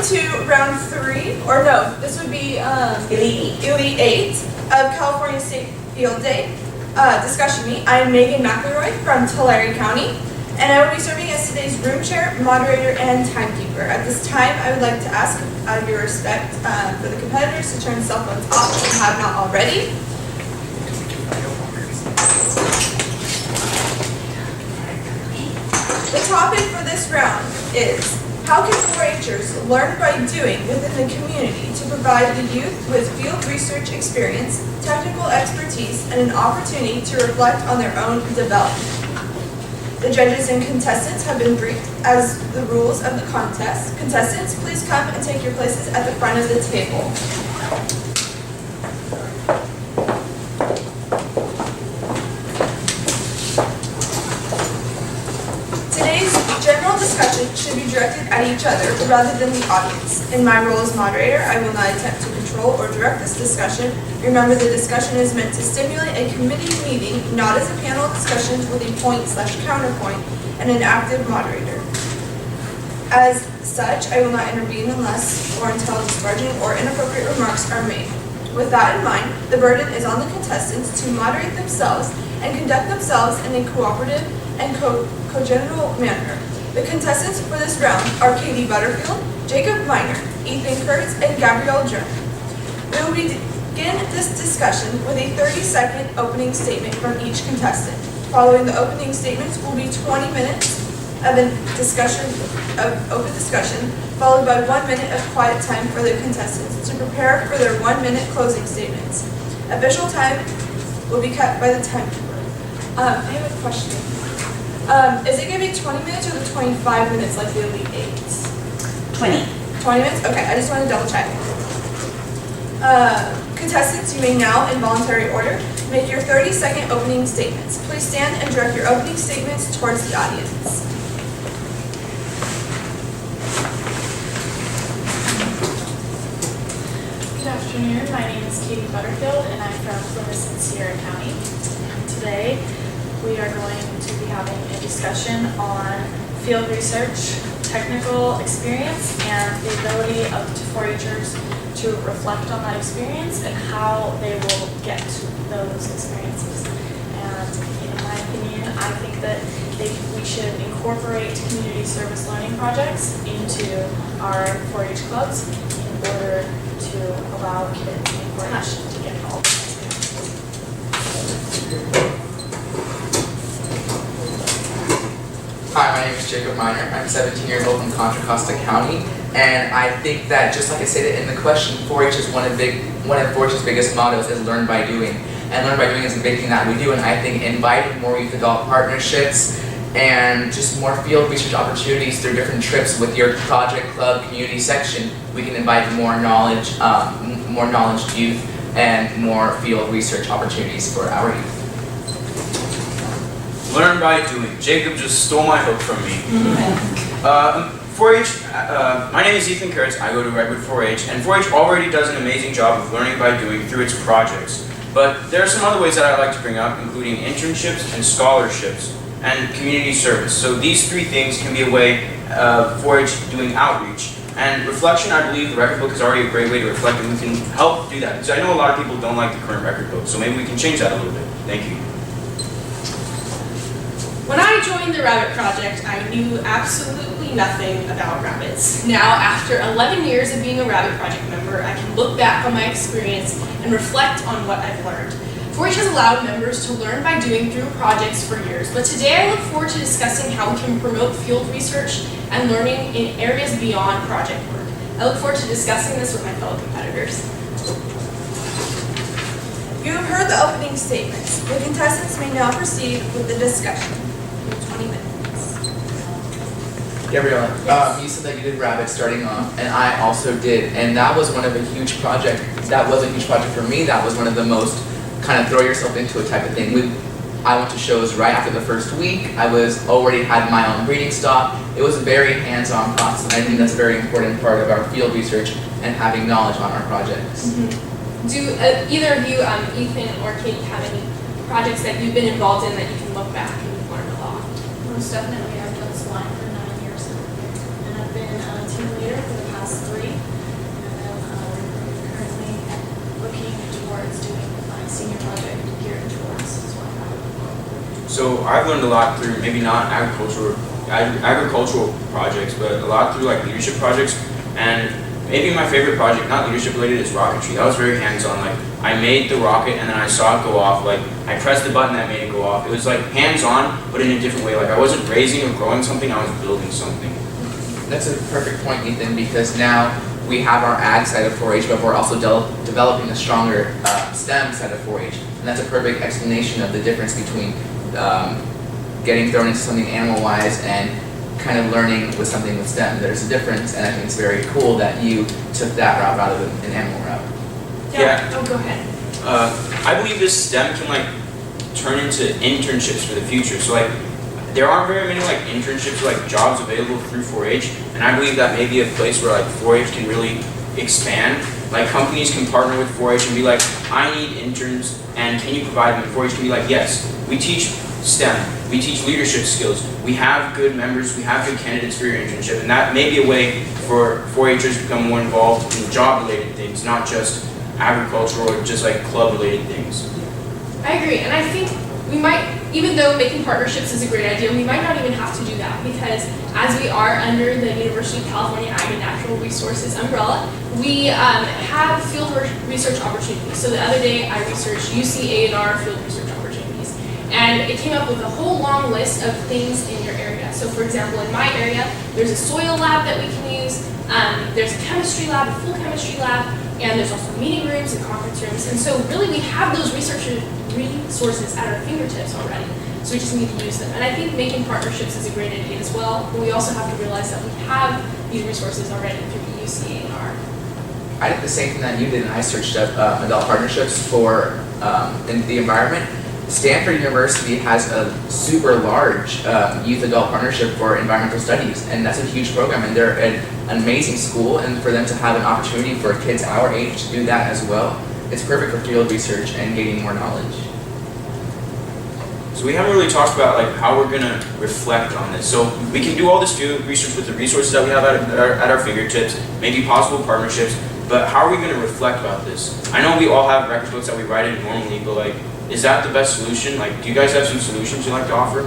to round 3, or no, this would be Elite 8 of California State Field Day discussion meet. I am Megan McElroy from Tulare County, and I will be serving as today's room chair, moderator, and timekeeper. At this time, I would like to ask out of your respect for the competitors to turn cell phones off if you have not already. The topic for this round is, how can 4-Hers learn by doing within the community to provide the youth with field research experience, technical expertise, and an opportunity to reflect on their own development? The judges and contestants have been briefed as the rules of the contest. Contestants, please come and take your places at the front of the table. Today's general discussion should be directed at each other rather than the audience. In my role as moderator, I will not attempt to control or direct this discussion. Remember, the discussion is meant to stimulate a committee meeting, not as a panel discussion with a point/counterpoint and an active moderator. As such, I will not intervene unless or until disparaging or inappropriate remarks are made. With that in mind, the burden is on the contestants to moderate themselves and conduct themselves in a cooperative and congenial manner. The contestants for this round are Katie Butterfield, Jacob Miner, Ethan Kurtz, and Gabrielle German. We will begin this discussion with a 30-second opening statement from each contestant. Following the opening statements will be 20 minutes of open discussion, followed by 1 minute of quiet time for the contestants to prepare for their 1-minute closing statements. Official time will be kept by the timekeeper. I have a question. Is it going to be 20 minutes or the 25 minutes like the Elite 8s? 20. 20 minutes? Okay, I just want to double check. Contestants, you may now, in voluntary order, make your 30-second opening statements. Please stand and direct your opening statements towards the audience. Good afternoon, my name is Katie Butterfield and I'm from Plymouth and Sierra County. Today we are going to be having a discussion on field research, technical experience, and the ability of 4-Hers to reflect on that experience and how they will get those experiences. And in my opinion, I think that we should incorporate community service learning projects into our 4-H clubs in order to allow kids in 4-H to get involved. Hi, my name is Jacob Miner. I'm 17 years old from Contra Costa County, and I think that, just like I stated in the question, 4-H is one of 4-H's biggest mottos is learn by doing. And learn by doing is a big thing that we do, and I think inviting more youth-adult partnerships and just more field research opportunities through different trips with your project, club, community section, we can invite more knowledge youth and more field research opportunities for our youth. Learn by doing. Jacob just stole my hook from me. 4-H, my name is Ethan Kurtz. I go to Redwood 4-H, and 4-H already does an amazing job of learning by doing through its projects. But there are some other ways that I'd like to bring up, including internships and scholarships and community service. So these 3 things can be a way of 4-H doing outreach. And reflection, I believe the record book is already a great way to reflect, and we can help do that. Because I know a lot of people don't like the current record book, so maybe we can change that a little bit. Thank you. When I joined the Rabbit Project, I knew absolutely nothing about rabbits. Now, after 11 years of being a Rabbit Project member, I can look back on my experience and reflect on what I've learned. 4-H has allowed members to learn by doing through projects for years, but today I look forward to discussing how we can promote field research and learning in areas beyond project work. I look forward to discussing this with my fellow competitors. You have heard the opening statements. The contestants may now proceed with the discussion. 20 minutes. Gabriella, Yes. you said that you did rabbit starting off, and I also did, and that was one of a huge project. That was a huge project for me. That was one of the most kind of throw yourself into it type of thing. I went to shows right after the first week. I already had my own breeding stock. It was a very hands-on process, and I think that's a very important part of our field research and having knowledge on our projects. Mm-hmm. Do either of you, Ethan or Kate, have any projects that you've been involved in that you can look back and you've learned a lot? Most definitely, I've done swine for 9 years, and I've been a team leader for the past 3. senior project geared towards as well. So I've learned a lot through maybe not agricultural projects, but a lot through like leadership projects. And maybe my favorite project, not leadership related, is rocketry. That was very hands-on. Like I made the rocket and then I saw it go off. Like I pressed the button that made it go off. It was like hands-on, but in a different way. Like I wasn't raising or growing something, I was building something. That's a perfect point, Ethan, because now we have our ag side of 4-H, but we're also developing a stronger STEM side of 4-H. And that's a perfect explanation of the difference between getting thrown into something animal-wise and kind of learning with something with STEM. There's a difference, and I think it's very cool that you took that route rather than an animal route. Yeah. Oh, go ahead. I believe this STEM can like turn into internships for the future. So like there aren't very many like internships or like jobs available through 4-H, and I believe that may be a place where like 4-H can really expand. Like companies can partner with 4-H and be like, I need interns, and can you provide them? And 4-H can be like, yes, we teach STEM, we teach leadership skills, we have good members, we have good candidates for your internship, and that may be a way for 4-Hers to become more involved in job-related things, not just agricultural or just like club-related things. I agree, and I think we might, even though making partnerships is a great idea, we might not even have to do that, because as we are under the University of California Ag and Natural Resources umbrella, we have field research opportunities. So the other day I researched UC-A&R field research opportunities, and it came up with a whole long list of things in your area. So for example, in my area, there's a soil lab that we can use, there's a chemistry lab, a full chemistry lab, and there's also meeting rooms and conference rooms. And so really we have those resources at our fingertips already. So we just need to use them. And I think making partnerships is a great idea as well, but we also have to realize that we have these resources already through the UC-A&R. I did the same thing that you did, and I searched up adult partnerships for in the environment. Stanford University has a super large youth adult partnership for environmental studies, and that's a huge program, and they're an amazing school, and for them to have an opportunity for kids our age to do that as well, it's perfect for field research and gaining more knowledge. So we haven't really talked about like how we're gonna reflect on this. So we can do all this field research with the resources that we have at our fingertips, maybe possible partnerships, but how are we gonna reflect about this? I know we all have record books that we write in normally, but like, is that the best solution? Like, do you guys have some solutions you'd like to offer?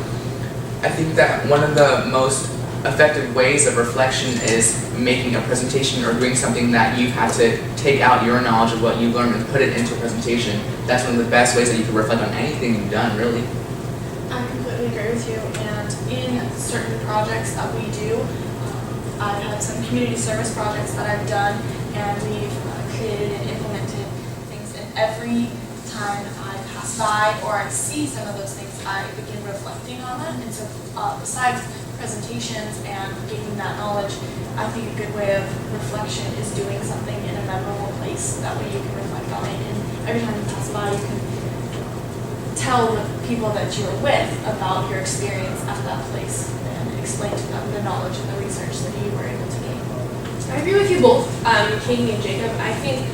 I think that one of the most effective ways of reflection is making a presentation or doing something that you've had to take out your knowledge of what you've learned and put it into a presentation. That's one of the best ways that you can reflect on anything you've done, really. I completely agree with you, and in certain projects that we do, I've had some community service projects that I've done, and we've created and implemented things, and every time I pass by or I see some of those things, I begin reflecting on them. And so besides presentations and gaining that knowledge, I think a good way of reflection is doing something in a memorable place. That way you can reflect on it, and every time you pass by, you can tell the people that you were with about your experience at that place and explain to them the knowledge and the research that you were able to gain. I agree with you both, Katie and Jacob. I think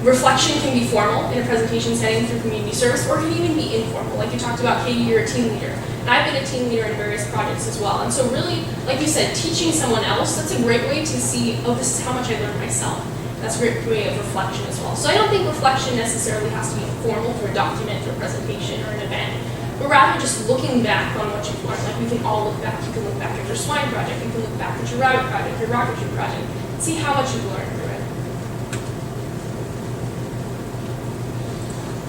reflection can be formal in a presentation setting through community service, or it can even be informal. Like you talked about, Katie, you're a team leader. And I've been a team leader in various projects as well. And so really, like you said, teaching someone else, that's a great way to see, oh, this is how much I learned myself. That's a great way of reflection as well. So I don't think reflection necessarily has to be formal through a document or a presentation or an event, but rather just looking back on what you've learned. Like we can all look back. You can look back at your swine project, you can look back at your rabbit project, your rocketry project, see how much you've learned through it.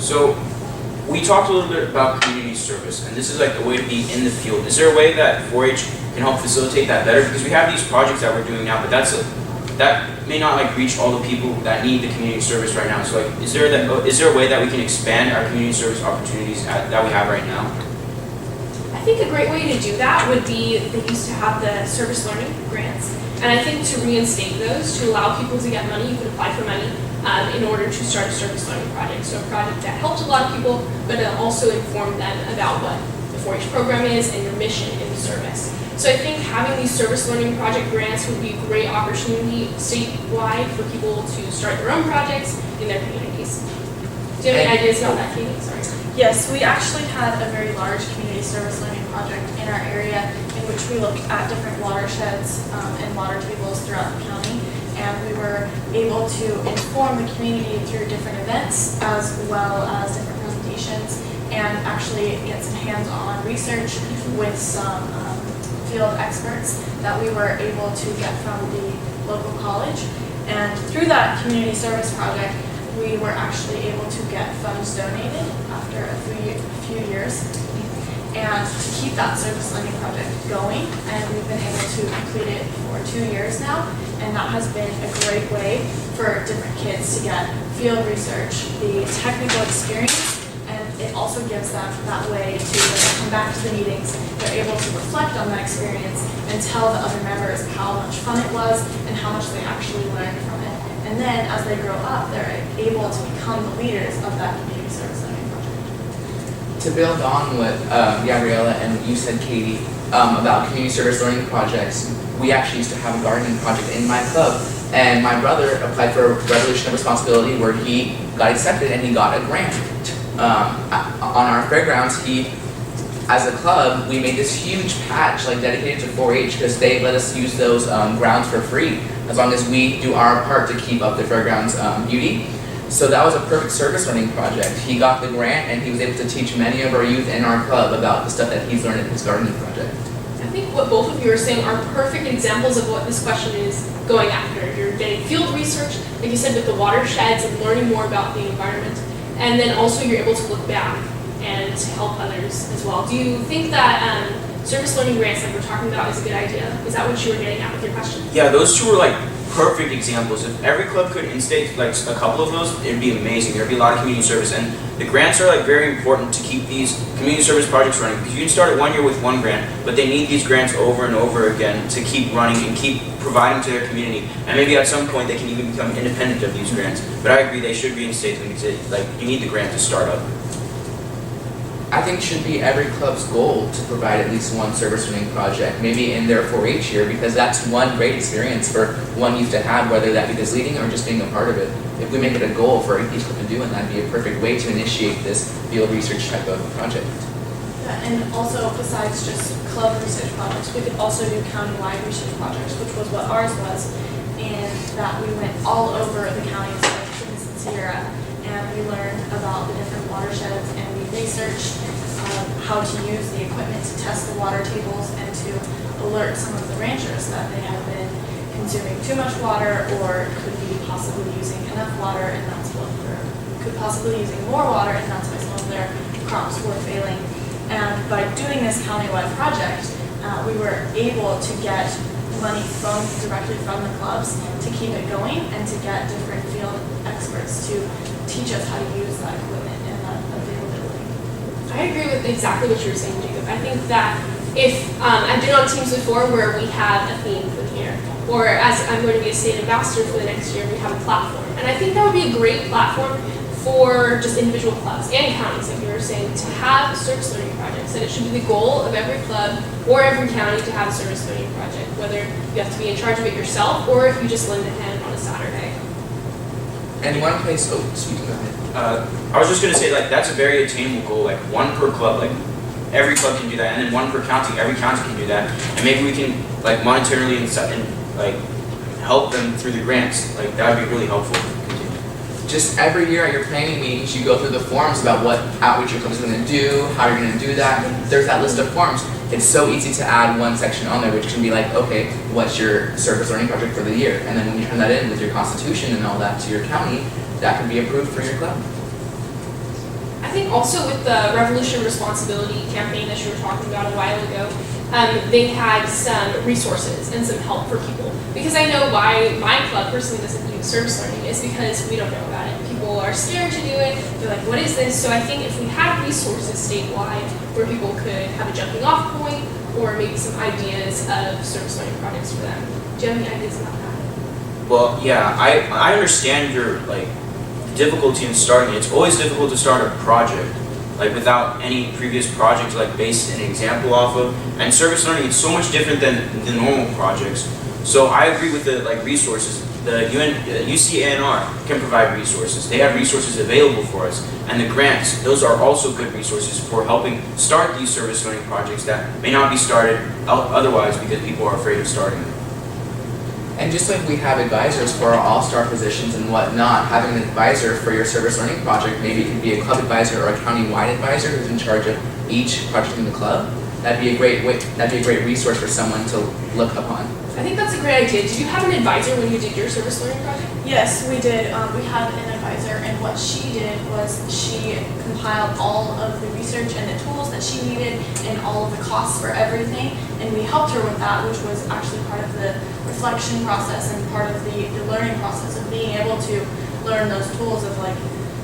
So we talked a little bit about community service, and this is like the way to be in the field. Is there a way that 4-H can help facilitate that better? Because we have these projects that we're doing now, but that may not like reach all the people that need the community service right now. So like, is there a way that we can expand our community service opportunities that we have right now? I think a great way to do that would be, they used to have the service learning grants. And I think to reinstate those, to allow people to get money, you could apply for money in order to start a service learning project. So a project that helps a lot of people, but also inform them about what the 4-H program is and your mission in the service. So I think having these service learning project grants would be a great opportunity statewide for people to start their own projects in their communities. Do you have any ideas about that, Katie? Sorry. Yes, we actually had a very large community service learning project in our area in which we looked at different watersheds and water tables throughout the county, and we were able to inform the community through different events as well as different presentations, and actually get some hands-on research with some field experts that we were able to get from the local college. And through that community service project, we were actually able to get funds donated after a few years, and to keep that service learning project going. And we've been able to complete it for 2 years now, and that has been a great way for different kids to get field research, the technical experience, and it also gives them that way to, when they come back to the meetings, they're able to reflect on that experience and tell the other members how much fun it was and how much they actually learned from it. And then as they grow up, they're able to become the leaders of that community service learning project. To build on what Gabriella and what you said, Katie, about community service learning projects, we actually used to have a gardening project in my club, and my brother applied for a Revolution of Responsibility where he got accepted and he got a grant. On our fairgrounds, as a club, we made this huge patch dedicated to 4-H because they let us use those grounds for free as long as we do our part to keep up the fairgrounds beauty. So that was a perfect service learning project. He got the grant and he was able to teach many of our youth in our club about the stuff that he's learned in his gardening project. I think what both of you are saying are perfect examples of what this question is going after. You're getting field research, like you said, with the watersheds and learning more about the environment. And then also you're able to look back and to help others as well. Do you think that service learning grants like we're talking about is a good idea? Is that what you were getting at with your question? Yeah, those two were perfect examples. If every club could instate a couple of those, it'd be amazing. There'd be a lot of community service, and the grants are very important to keep these community service projects running, because you can start at 1 year with one grant, but they need these grants over and over again to keep running and keep providing to their community. And maybe at some point they can even become independent of these grants. But I agree, they should reinstate them because you need the grant to start up. I think it should be every club's goal to provide at least one service learning project, maybe in their 4-H year, because that's one great experience for one youth to have, whether that be just leading or just being a part of it. If we make it a goal for each club to do, and that'd be a perfect way to initiate this field research type of project. Yeah, and also besides just club research projects, we could also do county-wide research projects, which was what ours was, and that we went all over the counties like Clinton and Sierra, and we learned about the different watersheds, and we researched how to use the equipment to test the water tables and to alert some of the ranchers that they have been consuming too much water or could be possibly using enough water, and that's what could possibly using more water, and that's why some of their crops were failing. And by doing this countywide project, we were able to get money directly from the clubs to keep it going and to get different field experts to teach us how to use that equipment and that availability. I agree with exactly what you were saying, Jacob. I think that if I've been on teams before where we have a theme for the year, or as I'm going to be a state ambassador for the next year, we have a platform. And I think that would be a great platform for just individual clubs and counties, like you were saying, to have service learning projects. And it should be the goal of every club or every county to have a service learning project, whether you have to be in charge of it yourself or if you just lend a hand on a Saturday. And one place, oh, sweet, go ahead. I was just going to say, that's a very attainable goal, one per club, every club can do that, and then one per county, every county can do that, and maybe we can, monetarily and help them through the grants, that would be really helpful. Just every year at your planning meetings, you go through the forms about what outreach your club is going to do, how you're going to do that. There's that list of forms. It's so easy to add one section on there, which can be okay, what's your service learning project for the year? And then when you turn that in with your constitution and all that to your county, that can be approved for your club. I think also with the Revolution Responsibility campaign that you were talking about a while ago, they had some resources and some help for people. Because I know why my club personally doesn't do service learning is because we don't know about it. People are scared to do it. They're like, what is this? So I think if we had resources statewide where people could have a jumping off point or maybe some ideas of service learning projects for them. Do you have any ideas about that? Well, yeah, I understand your difficulty in starting it. It's always difficult to start a project without any previous project to base an example off of. And service learning is so much different than the normal projects. So I agree with the resources. The UCANR can provide resources. They have resources available for us. And the grants, those are also good resources for helping start these service learning projects that may not be started otherwise because people are afraid of starting them. And just like we have advisors for our all-star positions and whatnot, having an advisor for your service learning project, maybe it could be a club advisor or a county-wide advisor who's in charge of each project in the club. That'd be a great resource for someone to look upon. I think that's a great idea. Did you have an advisor when you did your service learning project? Yes, we did. We had an advisor, and what she did was she compiled all of the research and the tools that she needed and all of the costs for everything, and we helped her with that, which was actually part of the reflection process and part of the learning process of being able to learn those tools of like,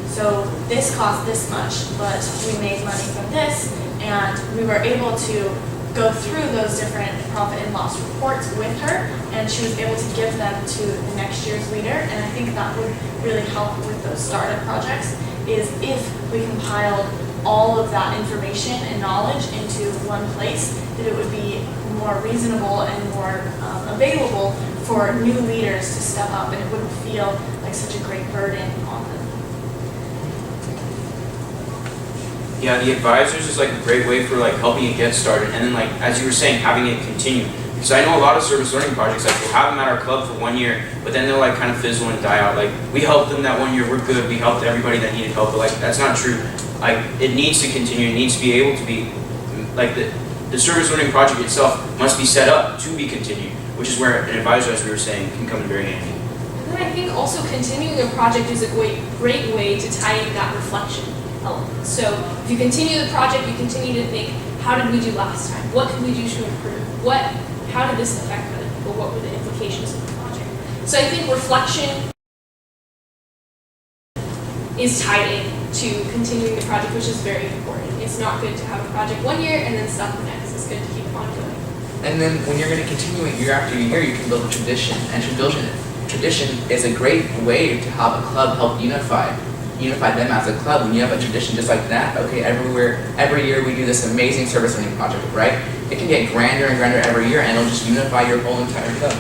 so this cost this much, but we made money from this, and we were able to go through those different profit and loss reports with her, and she was able to give them to the next year's leader. And I think that would really help with those startup projects, is if we compiled all of that information and knowledge into one place, that it would be more reasonable and more available for new leaders to step up, and it wouldn't feel like such a great burden on them. Yeah, the advisors is like a great way for like helping it get started, and then like as you were saying, having it continue. Because I know a lot of service learning projects, like we'll have them at our club for 1 year, but then they'll like kind of fizzle and die out. Like we helped them that 1 year, we're good, we helped everybody that needed help, but like that's not true. Like it needs to continue, it needs to be able to be, like the service learning project itself must be set up to be continued, which is where an advisor, as we were saying, can come in very handy. And then I think also continuing a project is a great way to tie in that reflection element. So if you continue the project, you continue to think, how did we do last time? What can we do to improve? How did this affect other people? What were the implications of the project? So I think reflection is tied in to continuing the project, which is very important. It's not good to have a project 1 year and then stop the next. It's good to keep on going. And then when you're going to continue it year after year, you can build a tradition. And tradition is a great way to have a club help unify them as a club. When you have a tradition just like that, okay, every year we do this amazing service learning project, right? It can get grander and grander every year, and it'll just unify your whole entire club.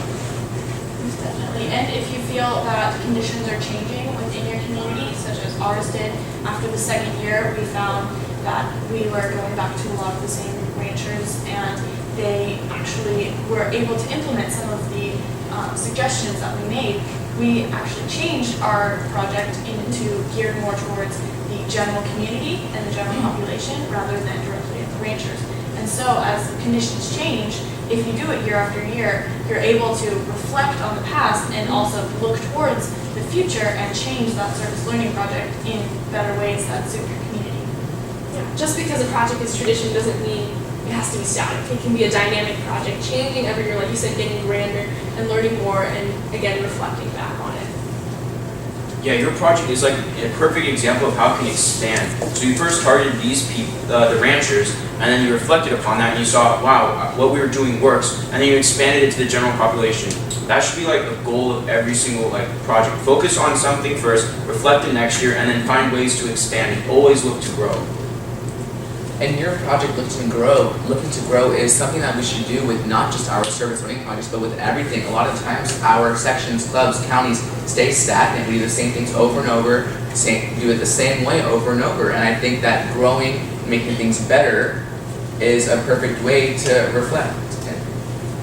Most definitely. And if you feel that conditions are changing within your community, such as ours did, after the second year, we found that we were going back to a lot of the same ranchers, and they actually were able to implement some of the suggestions that we made. We actually changed our project into geared more towards the general community and the general population rather than directly at the ranchers. And so as the conditions change, if you do it year after year, you're able to reflect on the past and also look towards the future and change that service learning project in better ways that suit your community. Yeah. Just because a project is tradition doesn't mean it has to be static. It can be a dynamic project, changing every year, like you said, getting grander and learning more, and again, reflecting back on it. Yeah, your project is like a perfect example of how it can expand. So you first targeted these people, the ranchers, and then you reflected upon that and you saw, wow, what we were doing works, and then you expanded it to the general population. That should be like the goal of every single like project. Focus on something first, reflect it next year, and then find ways to expand and always look to grow. And your project looking to grow is something that we should do with not just our service learning projects, but with everything. A lot of times our sections, clubs, counties stay stagnant. We do the same things over and over, do it the same way over and over. And I think that growing, making things better is a perfect way to reflect.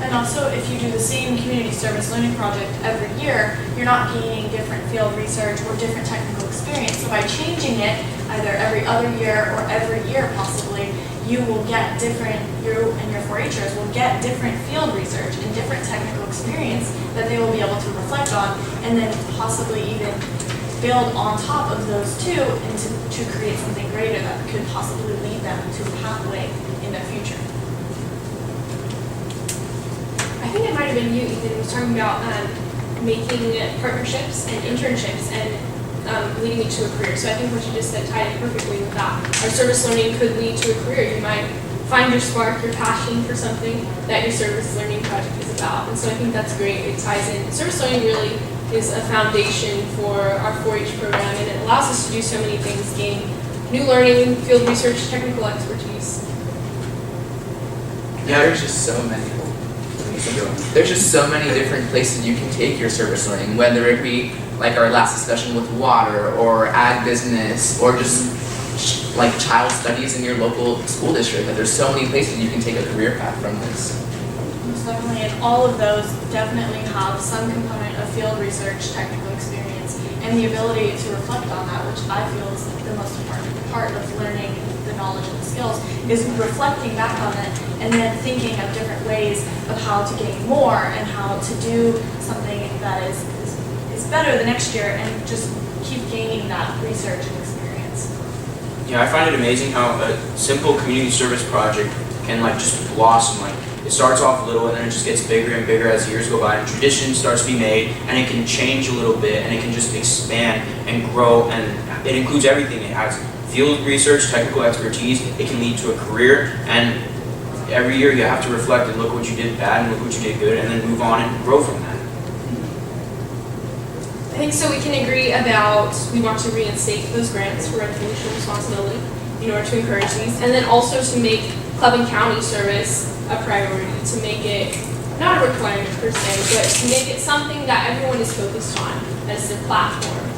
And also, if you do the same community service learning project every year, you're not gaining different field research or different technical experience. So by changing it, either every other year or every year possibly, you and your 4-Hers will get different field research and different technical experience that they will be able to reflect on, and then possibly even build on top of those two and to create something greater that could possibly lead them to a pathway in the future. I think it might have been you, Ethan, was talking about making partnerships and internships and leading you to a career. So I think what you just said tied in perfectly with that. Our service learning could lead to a career. You might find your spark, your passion for something that your service learning project is about. And so I think that's great. It ties in. Service learning really is a foundation for our 4-H program, and it allows us to do so many things, gain new learning, field research, technical expertise. Yeah, there's just so many. There's just so many different places you can take your service learning, whether it be like our last discussion with water or ag business or just like child studies in your local school district. That there's so many places you can take a career path from this. Most Most definitely, and all of those definitely have some component of field research, technical experience, and the ability to reflect on that, which I feel is the most important part of learning the knowledge and the skills, is reflecting back on it and then thinking of different ways of how to gain more and how to do something that is better the next year and just keep gaining that research and experience. Yeah, I find it amazing how a simple community service project can like just blossom. Like it starts off little and then it just gets bigger and bigger as years go by, and tradition starts to be made, and it can change a little bit, and it can just expand and grow, and it includes everything. It has field research, technical expertise. It can lead to a career, and every year you have to reflect and look what you did bad and look what you did good, and then move on and grow from that. I think so we can agree about we want to reinstate those grants for recognition responsibility in order to encourage these, and then also to make club and county service a priority, to make it not a requirement per se, but to make it something that everyone is focused on as their platform.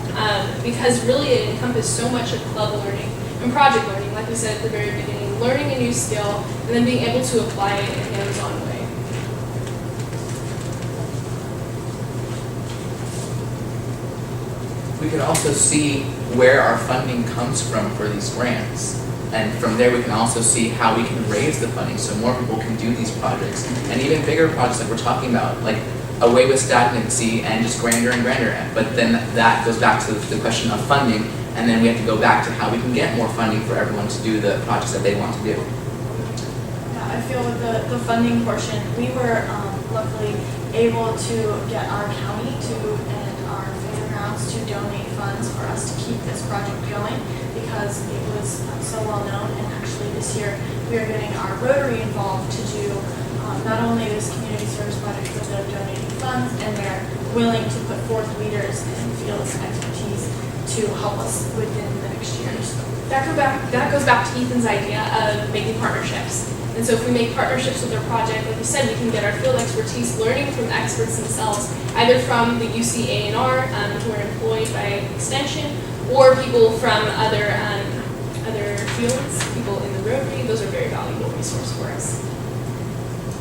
Because really it encompasses so much of club learning and project learning, like we said at the very beginning, learning a new skill and then being able to apply it in a hands-on way. We could also see where our funding comes from for these grants. And from there, we can also see how we can raise the funding so more people can do these projects. And even bigger projects like we're talking about, like away with stagnancy and just grander and grander. But then that goes back to the question of funding, and then we have to go back to how we can get more funding for everyone to do the projects that they want to do. Yeah, I feel with the funding portion, we were luckily able to get our county and our fairgrounds to donate funds for us to keep this project going, because it was so well known. And actually this year we are getting our Rotary involved to do not only this community service project, but they're donating funds and they're willing to put forth leaders and field expertise to help us within the next years. That goes back to Ethan's idea of making partnerships. And so if we make partnerships with our project, like you said, we can get our field expertise learning from the experts themselves, either from the UC A&R, who are employed by Extension, or people from other fields, people in the Rotary. Those are very valuable resource for us.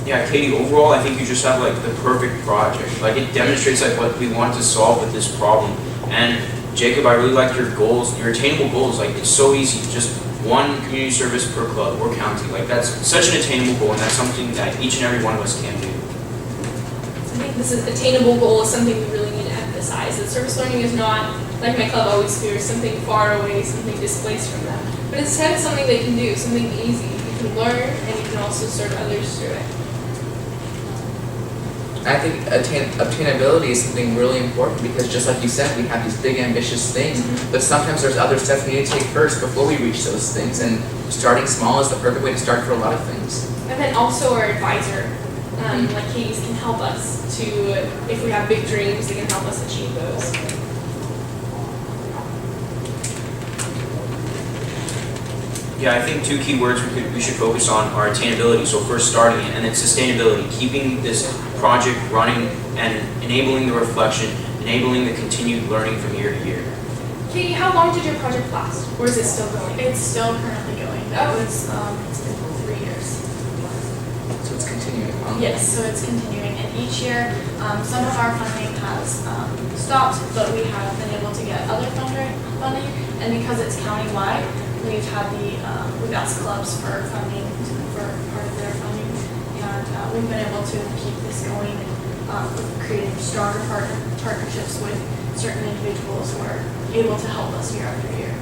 Yeah, Katie, overall, I think you just have like the perfect project. Like it demonstrates like what we want to solve with this problem. And Jacob, I really like your goals, your attainable goals. Like it's so easy, just one community service per club or county. Like that's such an attainable goal, and that's something that each and every one of us can do. I think this is attainable goal is something we really need to emphasize. That service learning is not, like my club always fears, something far away, something displaced from them. But instead something they can do, something easy. You can learn and you can also serve others through it. I think obtainability is something really important, because just like you said, we have these big ambitious things, but sometimes there's other steps we need to take first before we reach those things, and starting small is the perfect way to start for a lot of things. And then also our advisor, like Katie's, can help us to, if we have big dreams, they can help us achieve those. Yeah, I think two key words we should focus on are attainability, so first starting it, and then sustainability, keeping this project running and enabling the reflection, enabling the continued learning from year to year. Katie, how long did your project last? Or is it still going? It's still currently going. That was it's been 3 years. So it's continuing on. Yes, so it's continuing, and each year some of our funding has stopped, but we have been able to get other funding, and because it's countywide, we've asked clubs for funding for part of their funding, and we've been able to keep this going and creating stronger partnerships with certain individuals who are able to help us year after year.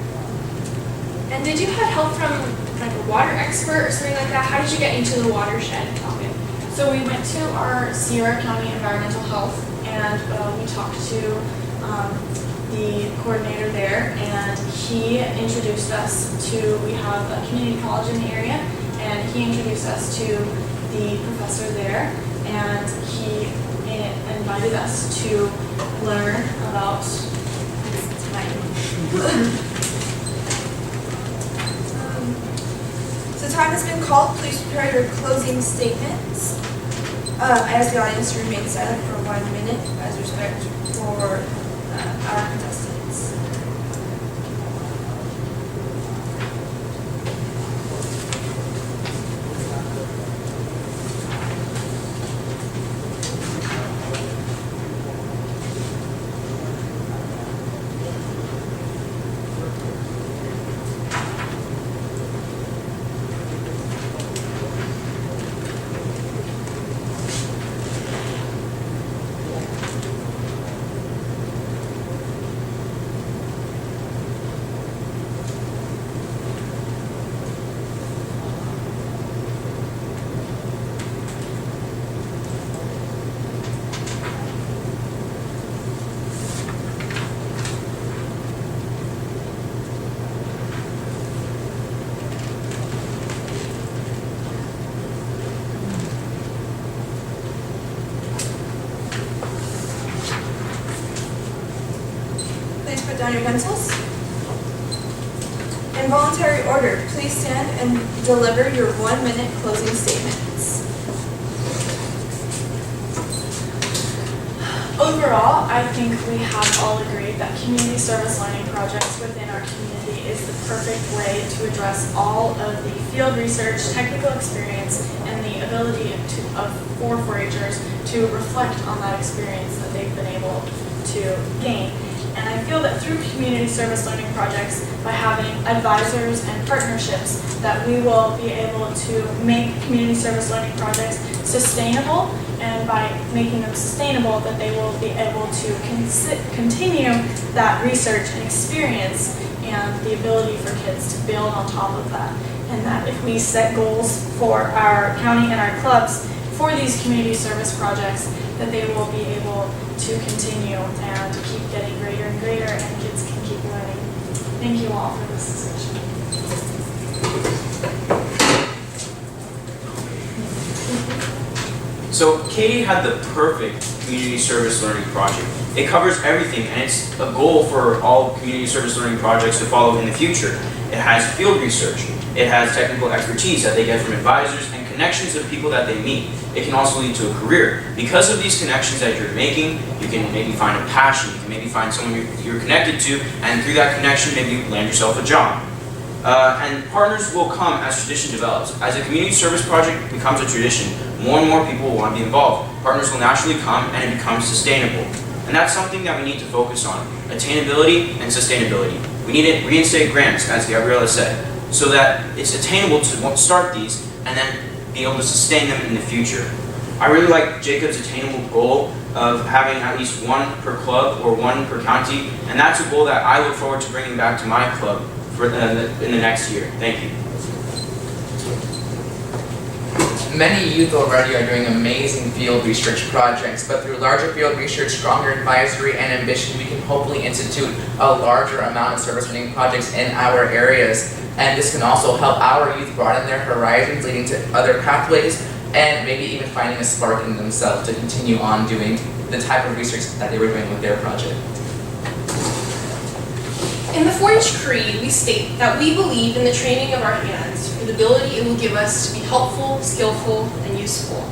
And did you have help from like a water expert or something like that? How did you get into the watershed topic? So we went to our Sierra County Environmental Health, and we talked to the coordinator there, and he introduced us to, we have a community college in the area, and he introduced us to the professor there, and he invited us to learn about So time has been called. Please prepare your closing statements. I ask the audience to remain silent for 1 minute as respect for our contestants. put down your pencils. Involuntary order, please stand and deliver your 1-minute closing statements. Overall, I think we have all agreed that community service learning projects within our community is the perfect way to address all of the field research, technical experience, and the ability for 4-Hers to reflect on that experience that they've been able to gain. And I feel that through community service learning projects, by having advisors and partnerships, that we will be able to make community service learning projects sustainable, and by making them sustainable, that they will be able to continue that research and experience and the ability for kids to build on top of that. And that if we set goals for our county and our clubs for these community service projects, that they will be able to continue and to keep getting greater and greater, and kids can keep learning. Thank you all for this discussion. So Katie had the perfect community service learning project. It covers everything, and it's a goal for all community service learning projects to follow in the future. It has field research. It has technical expertise that they get from advisors and connections of people that they meet. It can also lead to a career. Because of these connections that you're making, you can maybe find a passion, you can maybe find someone you're connected to, and through that connection, maybe you land yourself a job. And partners will come as tradition develops. As a community service project becomes a tradition, more and more people will want to be involved. Partners will naturally come, and it becomes sustainable. And that's something that we need to focus on, attainability and sustainability. We need to reinstate grants, as Gabriella said, so that it's attainable to start these and then be able to sustain them in the future. I really like Jacob's attainable goal of having at least 1 per club or 1 per county, and that's a goal that I look forward to bringing back to my club in the next year. Thank you. Many youth already are doing amazing field research projects, but through larger field research, stronger advisory, and ambition, we can hopefully institute a larger amount of service learning projects in our areas. And this can also help our youth broaden their horizons, leading to other pathways, and maybe even finding a spark in themselves to continue on doing the type of research that they were doing with their project. In the 4-H Creed, we state that we believe in the training of our hands for the ability it will give us to be helpful, skillful, and useful.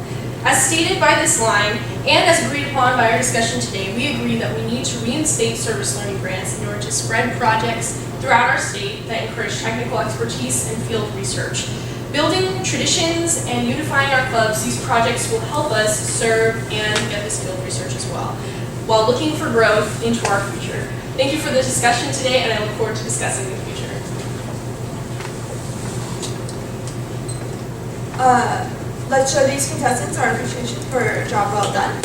As stated by this line, and as agreed upon by our discussion today, we agree that we need to reinstate service learning grants in order to spread projects throughout our state that encourage technical expertise and field research. Building traditions and unifying our clubs, these projects will help us serve and get this field research as well, while looking for growth into our future. Thank you for the discussion today, and I look forward to discussing the future. Let's show these contestants our appreciation for a job well done.